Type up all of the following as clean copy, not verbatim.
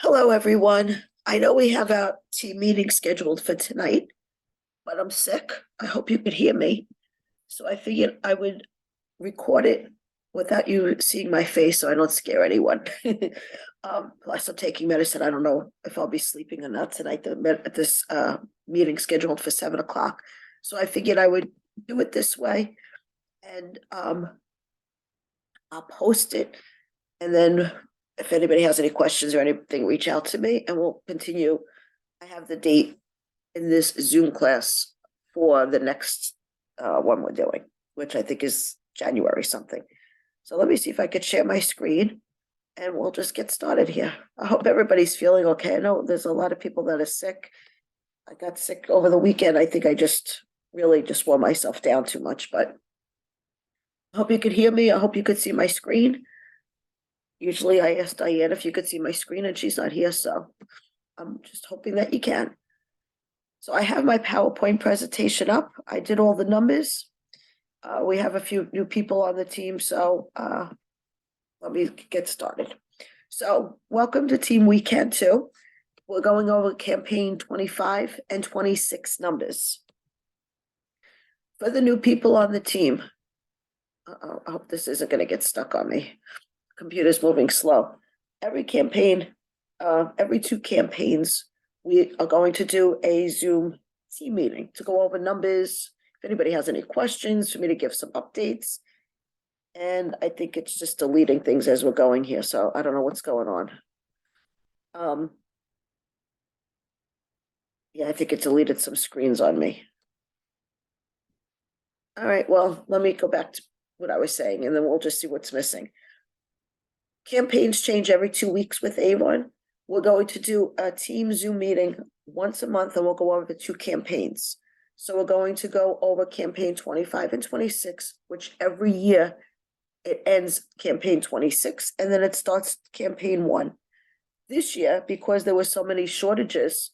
Hello, everyone. I know we have our team meeting scheduled for tonight, but I'm sick. I hope you could hear me. So I figured I would record it without you seeing my face so I don't scare anyone. Plus, I'm taking medicine. I don't know if I'll be sleeping or not tonight. This meeting scheduled for 7 o'clock. So I figured I would do it this way and I'll post it. And then if anybody has any questions or anything, reach out to me and we'll continue. I have the date in this Zoom class for the next one we're doing, which I think is January something. So let me see if I could share my screen and we'll just get started here. I hope everybody's feeling okay. I know there's a lot of people that are sick. I got sick over the weekend. I think I really just wore myself down too much, but I hope you could hear me. I hope you could see my screen. Usually I ask Diane if you could see my screen and she's not here, so I'm just hoping that you can. So I have my PowerPoint presentation up. I did all the numbers. We have a few new people on the team, so let me get started. So welcome to Team Weekend 2. We're going over campaign 25 and 26 numbers. For the new people on the team, I hope this isn't going to get stuck on me. Computer's moving slow. Every campaign, every 2 campaigns, we are going to do a Zoom team meeting to go over numbers. If anybody has any questions, for me to give some updates. And I think it's just deleting things as we're going here, so I don't know what's going on. Yeah, I think it deleted some screens on me. All right, well, let me go back to what I was saying, and then we'll just see what's missing. Campaigns change every 2 weeks with Avon. We're going to do a team Zoom meeting once a month, and we'll go over the 2 campaigns. So we're going to go over campaign 25 and 26, which every year it ends campaign 26, and then it starts campaign 1. This year, because there were so many shortages,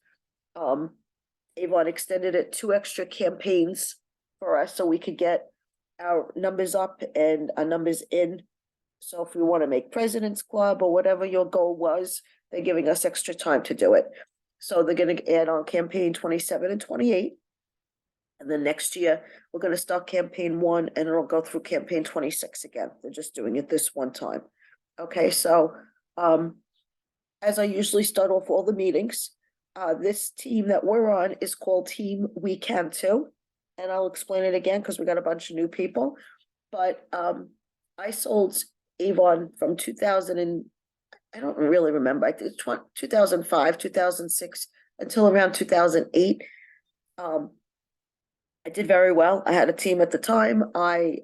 Avon extended it 2 extra campaigns for us so we could get our numbers up and our numbers in. So if we want to make President's Club or whatever your goal was, they're giving us extra time to do it. So they're going to add on campaign 27 and 28. And then next year, we're going to start campaign 1 and it'll go through campaign 26 again. They're just doing it this one time. Okay, so as I usually start off all the meetings, this team that we're on is called Team We Can Too. And I'll explain it again because we got a bunch of new people. But I sold Avon from 2000 and I don't really remember. I think it's 2005, 2006 until around 2008. I did very well. I had a team at the time. I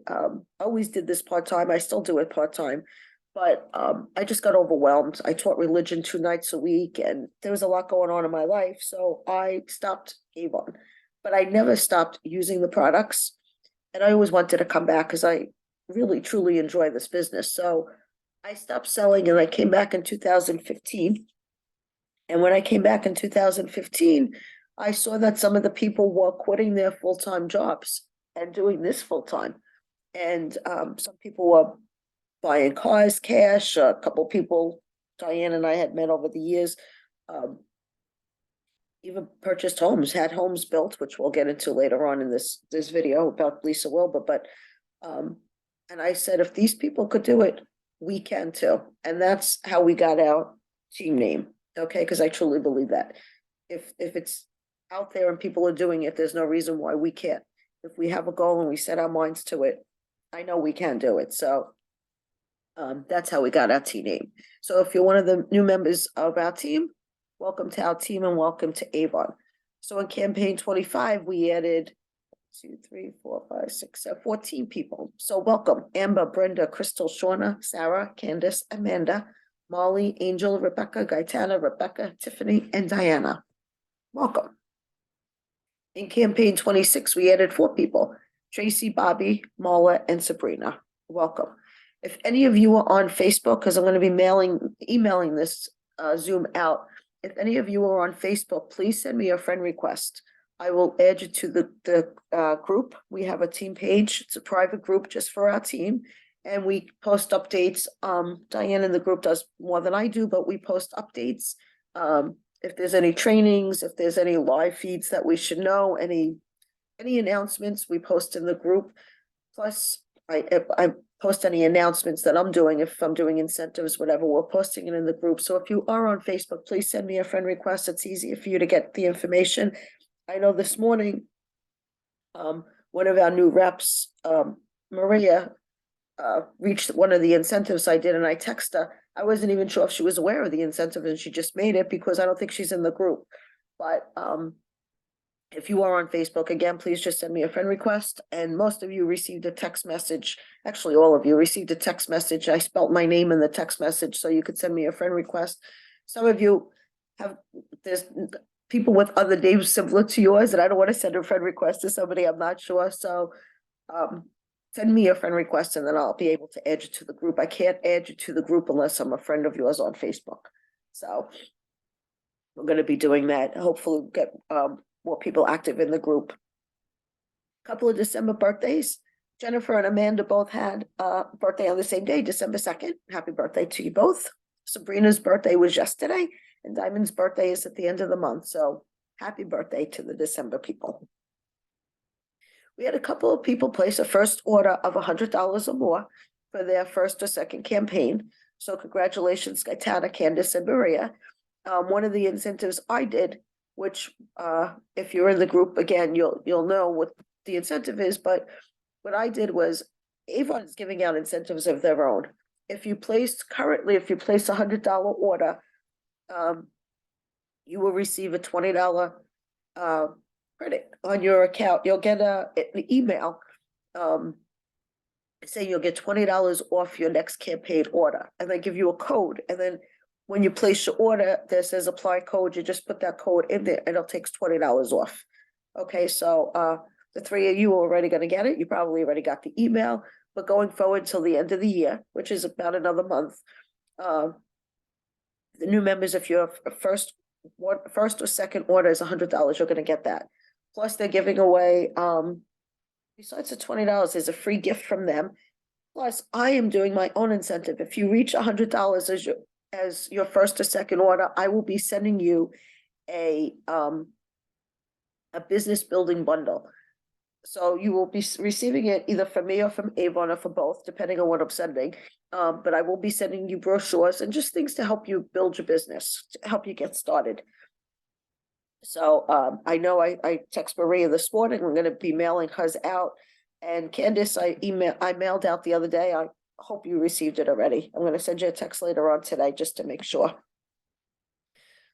always did this part-time. I still do it part-time, but I just got overwhelmed. I taught religion 2 nights a week and there was a lot going on in my life. So I stopped Avon, but I never stopped using the products. And I always wanted to come back because I really, truly enjoy this business. So I stopped selling and I came back in 2015. And when I came back in 2015, I saw that some of the people were quitting their full-time jobs and doing this full-time. And some people were buying cars, cash, a couple people, Diane and I had met over the years, even purchased homes, had homes built, which we'll get into later on in this video about Lisa Wilbur. But and I said, if these people could do it, we can too. And that's how we got our team name. Okay, because I truly believe that if it's out there and people are doing it, there's no reason why we can't. If we have a goal and we set our minds to it, I know we can do it. So that's how we got our team name. So if you're one of the new members of our team, welcome to our team and welcome to Avon. So in campaign 25, we added 2, 3, 4, 5, 6, 7, 14 people. So welcome Amber, Brenda, Crystal, Shauna, Sarah, Candace, Amanda, Molly, Angel, Rebecca, Gaetana, Rebecca, Tiffany, and Diana. Welcome. In campaign 26, we added 4 people, Tracy, Bobby, Marla, and Sabrina. Welcome. If any of you are on Facebook, because I'm going to be emailing this Zoom out. If any of you are on Facebook, please send me a friend request. I will add you to the group. We have a team page. It's a private group just for our team. And we post updates. Diane in the group does more than I do, but we post updates If there's any trainings, if there's any live feeds that we should know, any announcements we post in the group. Plus, if I post any announcements that I'm doing, if I'm doing incentives, whatever, we're posting it in the group. So if you are on Facebook, please send me a friend request. It's easier for you to get the information. I know this morning, one of our new reps, Maria, reached one of the incentives I did, and I texted her. I wasn't even sure if she was aware of the incentive, and she just made it because I don't think she's in the group. But if you are on Facebook, again, please just send me a friend request. And most of you received a text message. Actually, all of you received a text message. I spelled my name in the text message, so you could send me a friend request. Some of you have, there's people with other names similar to yours, and I don't want to send a friend request to somebody I'm not sure. So send me a friend request, and then I'll be able to add you to the group. I can't add you to the group unless I'm a friend of yours on Facebook. So we're going to be doing that. Hopefully we'll get more people active in the group. Couple of December birthdays. Jennifer and Amanda both had a birthday on the same day, December 2nd. Happy birthday to you both. Sabrina's birthday was yesterday, and Diamond's birthday is at the end of the month. So happy birthday to the December people. We had a couple of people place a first order of $100 or more for their first or second campaign. So congratulations, Gaetana, Candace, and Maria. One of the incentives I did, which if you're in the group, again, you'll know what the incentive is, but what I did was Avon is giving out incentives of their own. If you place a $100 order, you will receive a $20 credit on your account. You'll get an email saying you'll get $20 off your next campaign order, and they give you a code, and then when you place your order, there says apply code, you just put that code in there and it'll take $20 off. Okay, so the three of you are already going to get it. You probably already got the email, but going forward till the end of the year, which is about another month, the new members, if your first or second order is $100, you're going to get that. Plus they're giving away, besides the $20, there's a free gift from them. Plus I am doing my own incentive. If you reach $100 as your first or second order, I will be sending you a business building bundle. So you will be receiving it either from me or from Avon or for both, depending on what I'm sending. But I will be sending you brochures and just things to help you build your business, to help you get started. So I know I text Maria this morning. We're going to be mailing hers out. And Candace, I mailed out the other day. I hope you received it already. I'm going to send you a text later on today just to make sure.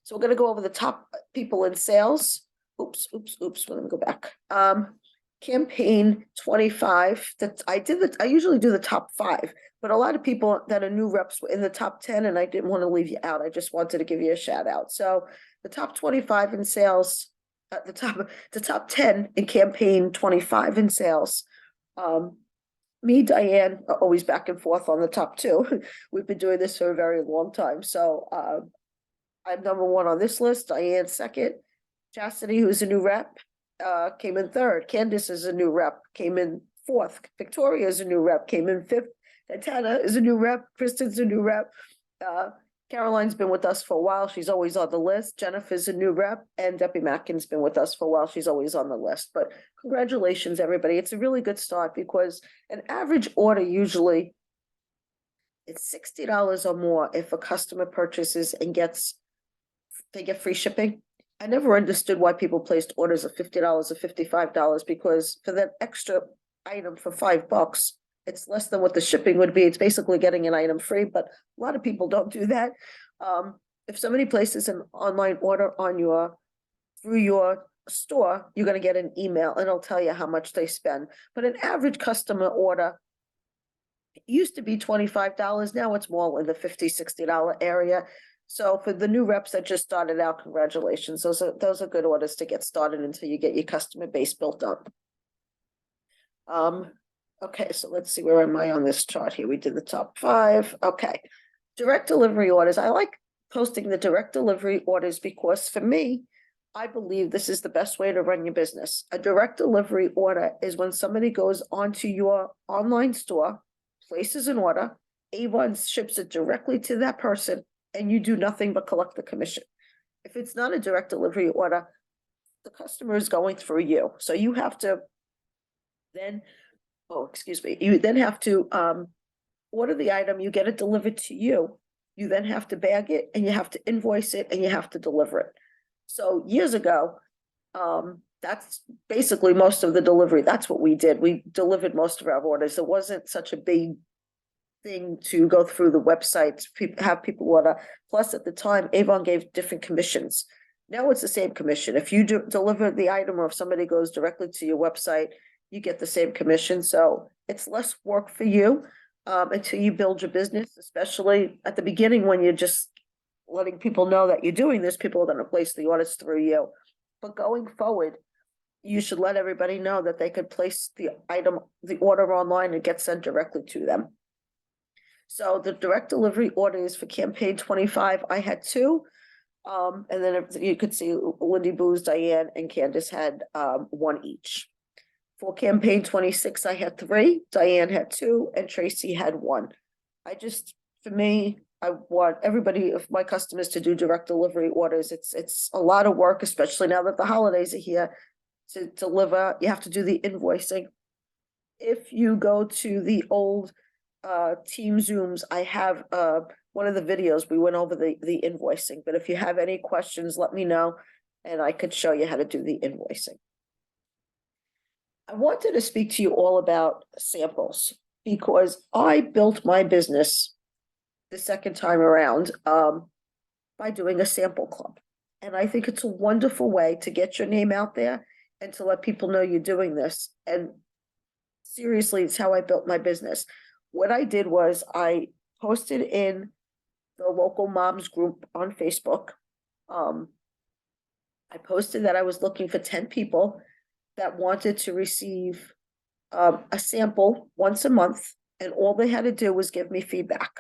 So we're going to go over the top people in sales. Oops. Let me go back. Campaign 25 that I usually do the top 5, but a lot of people that are new reps were in the top 10, and I didn't want to leave you out. I just wanted to give you a shout out. So the top 25 in sales, the top 10 in campaign 25 in sales. Me, Diane, are always back and forth on the top 2. We've been doing this for a very long time. So I'm number 1 on this list. Diane second. Chastity, who's a new rep, came in 3rd. Candace is a new rep, came in 4th. Victoria is a new rep, came in 5th. Tatiana is a new rep. Kristen's a new rep. Caroline's been with us for a while. She's always on the list. Jennifer's a new rep, and Debbie Mackin's been with us for a while. She's always on the list. But congratulations, everybody. It's a really good start because an average order usually it's $60 or more if a customer purchases and they get free shipping. I never understood why people placed orders of $50 or $55 because for that extra item for $5, it's less than what the shipping would be. It's basically getting an item free, but a lot of people don't do that. If somebody places an online order through your store, you're going to get an email and it'll tell you how much they spend. But an average customer order used to be $25. Now it's more in the $50, $60 area. So for the new reps that just started out, congratulations. Those are good orders to get started until you get your customer base built up. Okay, so let's see, where am I on this chart here? We did the top 5. Okay, direct delivery orders. I like posting the direct delivery orders because for me, I believe this is the best way to run your business. A direct delivery order is when somebody goes onto your online store, places an order, Avon ships it directly to that person, and you do nothing but collect the commission. If it's not a direct delivery order, the customer is going through you. So you have to then, oh, excuse me, you then have to order the item, you get it delivered to you. You then have to bag it and you have to invoice it and you have to deliver it. So years ago, that's basically most of the delivery. That's what we did. We delivered most of our orders. It wasn't such a big thing to go through the websites, have people order. Plus, at the time, Avon gave different commissions. Now it's the same commission. If you deliver the item or if somebody goes directly to your website, you get the same commission. So it's less work for you until you build your business, especially at the beginning when you're just letting people know that you're doing this. People are going to place the orders through you. But going forward, you should let everybody know that they could place the order online and get sent directly to them. So the direct delivery orders for campaign 25, I had 2. And then you could see Lindy Booz, Diane, and Candace had 1 each. For campaign 26, I had 3, Diane had 2, and Tracy had 1. For me, I want everybody of my customers to do direct delivery orders. It's a lot of work, especially now that the holidays are here. To deliver, you have to do the invoicing. If you go to the old team Zooms, I have one of the videos, we went over the invoicing, but if you have any questions, let me know and I could show you how to do the invoicing. I wanted to speak to you all about samples because I built my business the second time around by doing a sample club. And I think it's a wonderful way to get your name out there and to let people know you're doing this. And seriously, it's how I built my business. What I did was I posted in the local moms group on Facebook. I posted that I was looking for 10 people that wanted to receive a sample once a month, and all they had to do was give me feedback.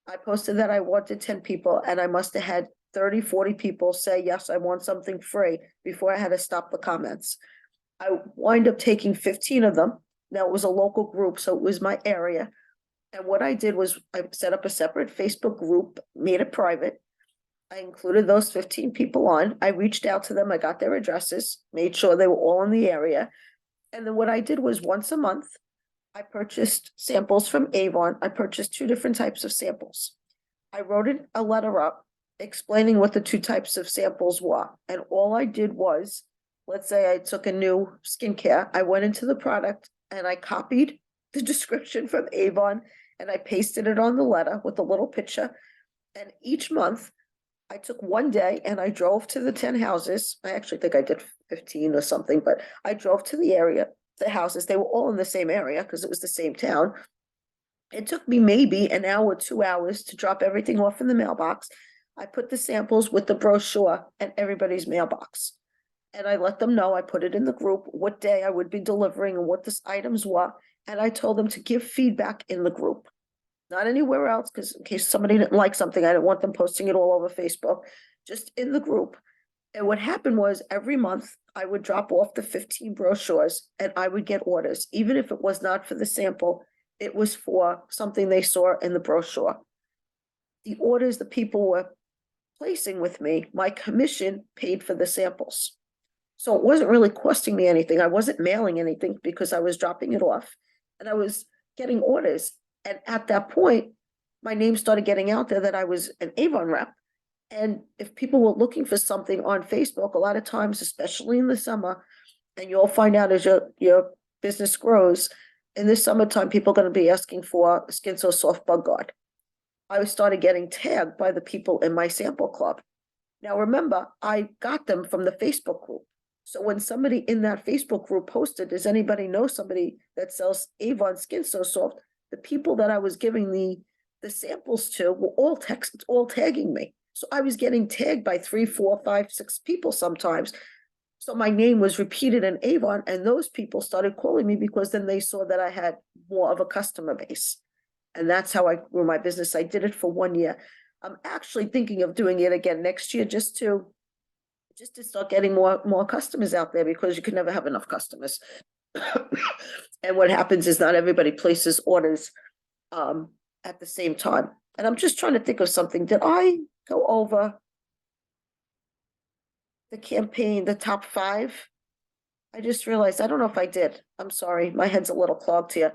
I posted that I wanted 10 people, and I must have had 30, 40 people say, yes, I want something free before I had to stop the comments. I wind up taking 15 of them. Now it was a local group, so it was my area. And what I did was I set up a separate Facebook group, made it private. I included those 15 people on. I reached out to them. I got their addresses, made sure they were all in the area. And then what I did was once a month, I purchased samples from Avon. I purchased 2 different types of samples. I wrote a letter up explaining what the 2 types of samples were. And all I did was, let's say I took a new skincare, I went into the product and I copied the description from Avon and I pasted it on the letter with a little picture. And each month I took one day and I drove to the 10 houses. I actually think I did 15 or something, but I drove to the area, the houses. They were all in the same area because it was the same town. It took me maybe an hour, 2 hours to drop everything off in the mailbox. I put the samples with the brochure in everybody's mailbox. And I let them know, I put it in the group, what day I would be delivering and what the items were. And I told them to give feedback in the group, not anywhere else, because in case somebody didn't like something, I didn't want them posting it all over Facebook, just in the group. And what happened was every month I would drop off the 15 brochures and I would get orders, even if it was not for the sample, it was for something they saw in the brochure. The orders the people were placing with me, my commission paid for the samples. So it wasn't really costing me anything. I wasn't mailing anything because I was dropping it off and I was getting orders. And at that point, my name started getting out there that I was an Avon rep. And if people were looking for something on Facebook, a lot of times, especially in the summer, and you'll find out as your business grows, in the summertime, people are going to be asking for Skin So Soft Bug Guard. I started getting tagged by the people in my sample club. Now, remember, I got them from the Facebook group. So when somebody in that Facebook group posted, does anybody know somebody that sells Avon Skin So Soft? The people that I was giving the samples to were all tagging me. So I was getting tagged by 3, 4, 5, 6 people sometimes. So my name was repeated in Avon, and those people started calling me because then they saw that I had more of a customer base. And that's how I grew my business. I did it for 1 year. I'm actually thinking of doing it again next year just to start getting more customers out there, because you can never have enough customers. And what happens is not everybody places orders at the same time. And I'm just trying to think of something. Did I go over the campaign, the top 5? I just realized, I don't know if I did. I'm sorry, my head's a little clogged here.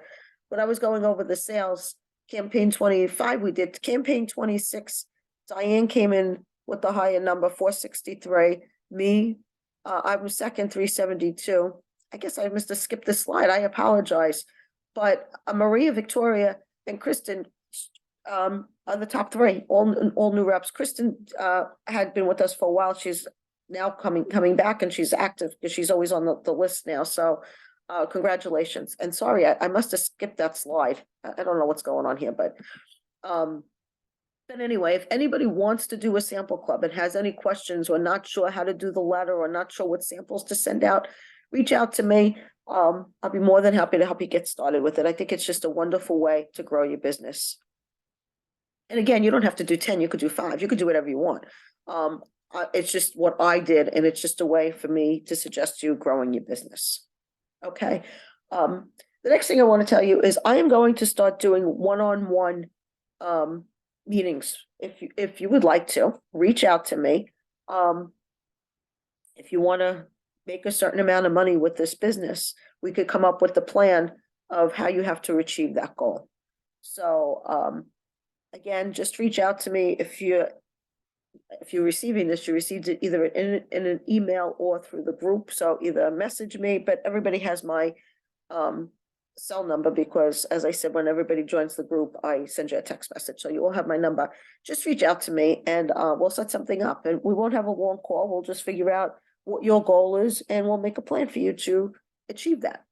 When I was going over the sales, campaign 25, we did campaign 26. Diane came in with the higher number, 463. Me, I was second, 372. I guess I must have skipped the slide. I apologize. But Maria, Victoria, and Kristen are the top 3, all new reps. Kristen had been with us for a while. She's now coming back, and she's active because she's always on the list now. So congratulations. And sorry, I must have skipped that slide. I don't know what's going on here, but anyway, if anybody wants to do a sample club and has any questions or not sure how to do the letter or not sure what samples to send out, reach out to me. I'll be more than happy to help you get started with it. I think it's just a wonderful way to grow your business. And again, you don't have to do 10, you could do 5, you could do whatever you want. It's just what I did, and it's just a way for me to suggest you growing your business. Okay. The next thing I want to tell you is I am going to start doing one-on-one meetings. If you would like to, reach out to me. If you want to make a certain amount of money with this business, we could come up with the plan of how you have to achieve that goal. So again, just reach out to me if you're receiving this. You received it either in an email or through the group. So either message me, but everybody has my cell number, because as I said, when everybody joins the group, I send you a text message. So you all have my number. Just reach out to me, and we'll set something up, and we won't have a long call. We'll just figure out what your goal is, and we'll make a plan for you to achieve that.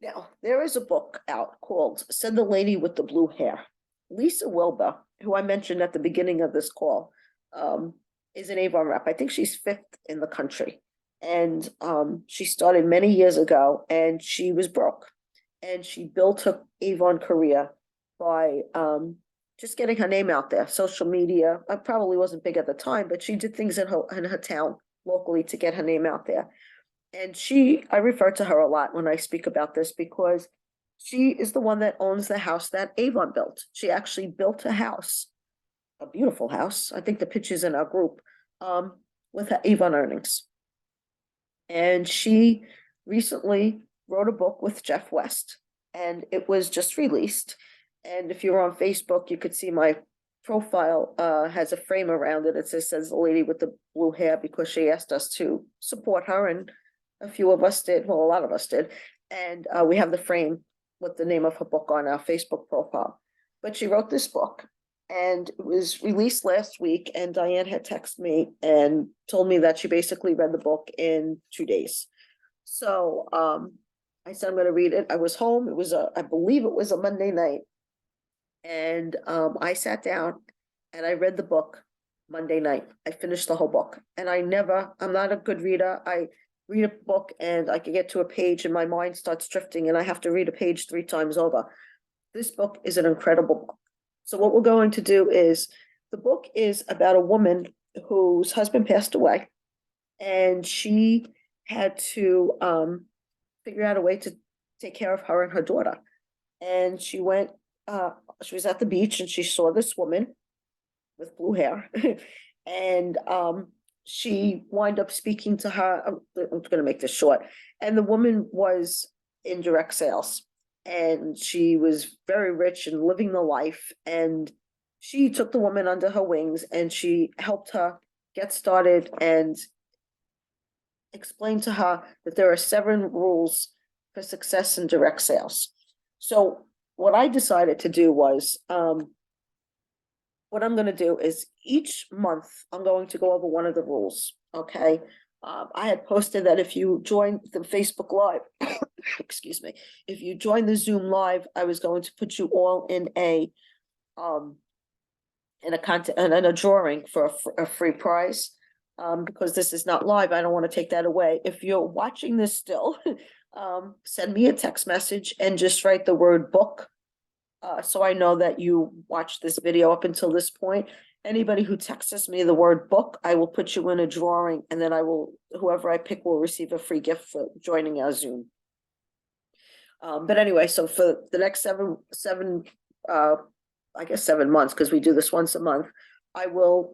Now, there is a book out called Said the Lady with the Blue Hair. Lisa Wilbur, who I mentioned at the beginning of this call, is an Avon rep. I think she's 5th in the country. And she started many years ago, and she was broke. And she built her Avon career by just getting her name out there. Social media, I probably wasn't big at the time, but she did things in her town locally to get her name out there. And I refer to her a lot when I speak about this, because she is the one that owns the house that Avon built. She actually built a house, a beautiful house. I think the picture's in our group, with her Avon earnings. And she recently wrote a book with Jeff West, and it was just released. And if you're on Facebook, you could see my profile has a frame around it. It says the lady with the blue hair, because she asked us to support her, and a few of us did. Well, a lot of us did. And we have the frame with the name of her book on our Facebook profile. But she wrote this book, and it was released last week, and Diane had texted me and told me that she basically read the book in 2 days. So I said, I'm going to read it. I was home. It was I believe it was a Monday night. And I sat down and I read the book Monday night. I finished the whole book, and I'm not a good reader. I read a book and I can get to a page and my mind starts drifting, and I have to read a page 3 times over. This book is an incredible book. So what we're going to do is, the book is about a woman whose husband passed away, and she had to figure out a way to take care of her and her daughter. And she went, she was at the beach, and she saw this woman with blue hair. And she wound up speaking to her. I'm going to make this short. And the woman was in direct sales, and she was very rich and living the life. And she took the woman under her wings, and she helped her get started and explained to her that there are 7 rules for success in direct sales. So what I decided to do was, what I'm going to do is each month I'm going to go over one of the rules. Okay. I had posted that if you join the Facebook Live, excuse me, if you join the Zoom Live, I was going to put you all in a drawing for a free prize. Because this is not live, I don't want to take that away. If you're watching this still, send me a text message and just write the word book. So I know that you watched this video up until this point. Anybody who texts me the word book, I will put you in a drawing, and then whoever I pick will receive a free gift for joining our Zoom. But anyway, so for the next I guess 7 months, because we do this once a month, I will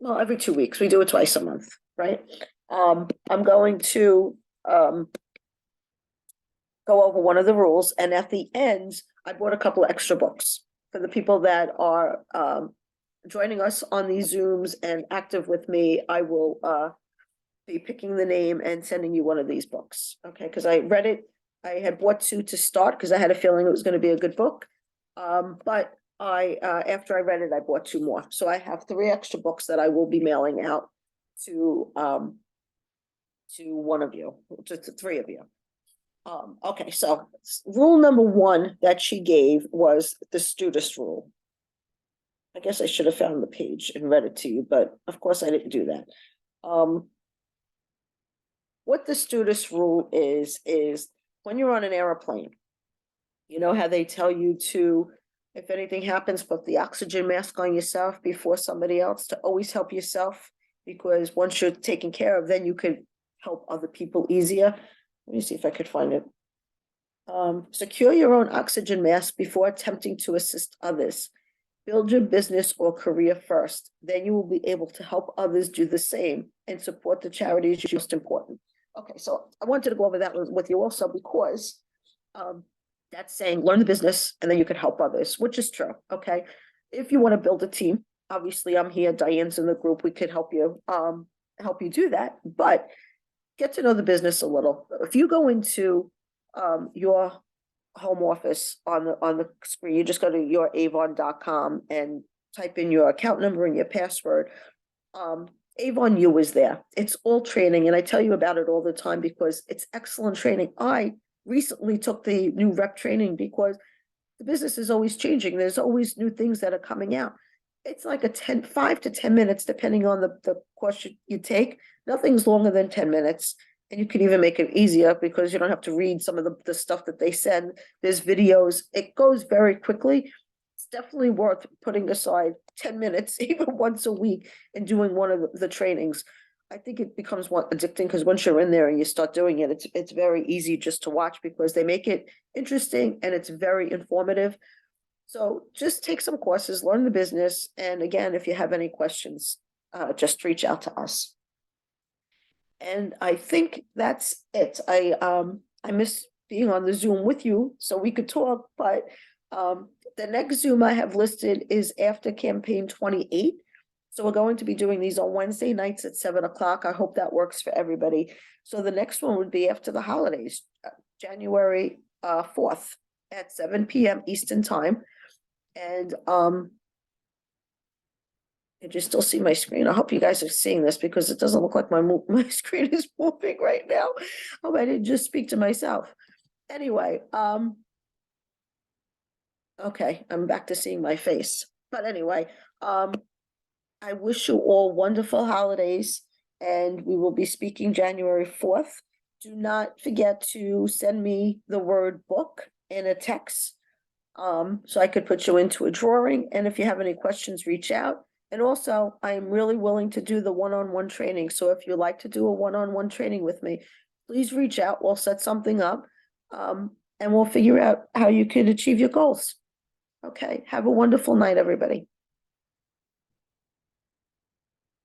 well, every 2 weeks, we do it twice a month, right? I'm going to, go over one of the rules, and at the end, I bought a couple of extra books for the people that are, joining us on these Zooms and active with me. I will, be picking the name and sending you one of these books, okay? Because I read it, I had bought two to start because I had a feeling it was going to be a good book. But after I read it, I bought two more. So I have three extra books that I will be mailing out to one of you, to three of you. Okay, so rule number one that she gave was the Studis rule. I guess I should have found the page and read it to you, but of course I didn't do that. What the Studis rule is when you're on an airplane, you know how they tell you to, if anything happens, put the oxygen mask on yourself before somebody else, to always help yourself, because once you're taken care of, then you could help other people easier. Let me see if I could find it. Secure your own oxygen mask before attempting to assist others. Build your business or career first. Then you will be able to help others do the same and support the charities most important. Okay, so I wanted to go over that with you also because that's saying learn the business and then you can help others, which is true. Okay, if you want to build a team, obviously I'm here. Diane's in the group. We could help you do that, but get to know the business a little. If you go into your home office on the screen, you just go to youravon.com and type in your account number and your password. Avon U is there. It's all training, and I tell you about it all the time because it's excellent training. I recently took the new rep training because the business is always changing. There's always new things that are coming out. It's like 5 to 10 minutes, depending on the course you take. Nothing's longer than 10 minutes. And you can even make it easier because you don't have to read some of the stuff that they send. There's videos. It goes very quickly. It's definitely worth putting aside 10 minutes, even once a week, and doing one of the trainings. I think it becomes addicting because once you're in there and you start doing it, it's very easy just to watch because they make it interesting and it's very informative. So just take some courses, learn the business. And again, if you have any questions, just reach out to us. And I think that's it. I miss being on the Zoom with you so we could talk, but the next Zoom I have listed is after campaign 28. So we're going to be doing these on Wednesday nights at 7 o'clock. I hope that works for everybody. So the next one would be after the holidays, January 4th at 7 p.m. Eastern time. And did you still see my screen? I hope you guys are seeing this because it doesn't look like my screen is moving right now. Oh, I didn't just speak to myself. Anyway, okay, I'm back to seeing my face. But anyway, I wish you all wonderful holidays, and we will be speaking January 4th. Do not forget to send me the word book in a text, so I could put you into a drawing. And if you have any questions, reach out. And also, I am really willing to do the one-on-one training. So if you'd like to do a one-on-one training with me, please reach out. We'll set something up, and we'll figure out how you can achieve your goals. Okay, have a wonderful night, everybody.